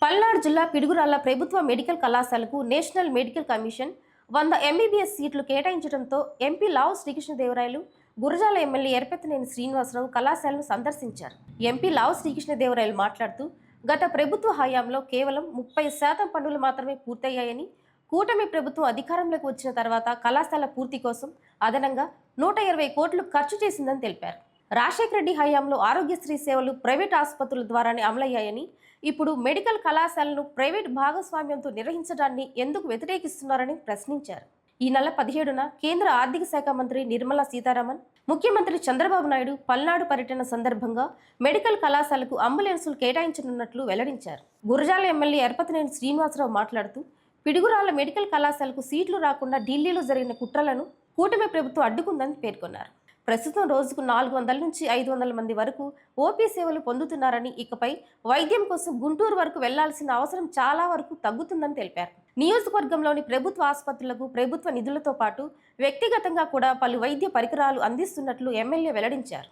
పల్నాడు జిల్లా పిడుగురాళ్ల ప్రభుత్వ మెడికల్ కళాశాలకు నేషనల్ మెడికల్ కమిషన్ 100 ఎంబీబీఎస్ సీట్లు కేటాయించడంతో ఎంపీ లావు శ్రీకృష్ణదేవరాయలు, గురజాల ఎమ్మెల్యే ఎరపతినేని శ్రీనివాసరావు కళాశాలను సందర్శించారు. ఎంపీ లావు శ్రీకృష్ణదేవరాయలు మాట్లాడుతూ, గత ప్రభుత్వ హయాంలో కేవలం 30% పనులు మాత్రమే పూర్తయ్యాయని, కూటమి ప్రభుత్వం అధికారంలోకి వచ్చిన తర్వాత కళాశాల పూర్తి కోసం అదనంగా 120 కోట్లు ఖర్చు చేసిందని తెలిపారు. రాజశేఖర రెడ్డి హయాంలో ఆరోగ్యశ్రీ సేవలు ప్రైవేట్ ఆసుపత్రుల ద్వారానే అమలయ్యాయని, ఇప్పుడు మెడికల్ కళాశాలను ప్రైవేట్ భాగస్వామ్యంతో నిర్వహించడాన్ని ఎందుకు వ్యతిరేకిస్తున్నారని ప్రశ్నించారు. ఈ నెల 17న కేంద్ర ఆర్థిక శాఖ మంత్రి నిర్మలా సీతారామన్, ముఖ్యమంత్రి చంద్రబాబు నాయుడు పల్నాడు పర్యటన సందర్భంగా మెడికల్ కళాశాలకు అంబులెన్సులు కేటాయించనున్నట్లు వెల్లడించారు. గురజాల ఎమ్మెల్యే ఎరపతినేని శ్రీనివాసరావు మాట్లాడుతూ, పిడుగురాళ్ల మెడికల్ కళాశాలకు సీట్లు రాకుండా ఢిల్లీలో జరిగిన కుట్రలను కూటమి ప్రభుత్వం అడ్డుకుందని పేర్కొన్నారు. ప్రస్తుతం రోజుకు 400 నుంచి 500 మంది వరకు ఓపీ సేవలు పొందుతున్నారని, ఇకపై వైద్యం కోసం గుంటూరు వరకు వెళ్లాల్సిన అవసరం చాలా వరకు తగ్గుతుందని తెలిపారు. నియోజకవర్గంలోని ప్రభుత్వ ఆసుపత్రులకు ప్రభుత్వ నిధులతో పాటు వ్యక్తిగతంగా కూడా పలు వైద్య పరికరాలు అందిస్తున్నట్లు ఎమ్మెల్యే వెల్లడించారు.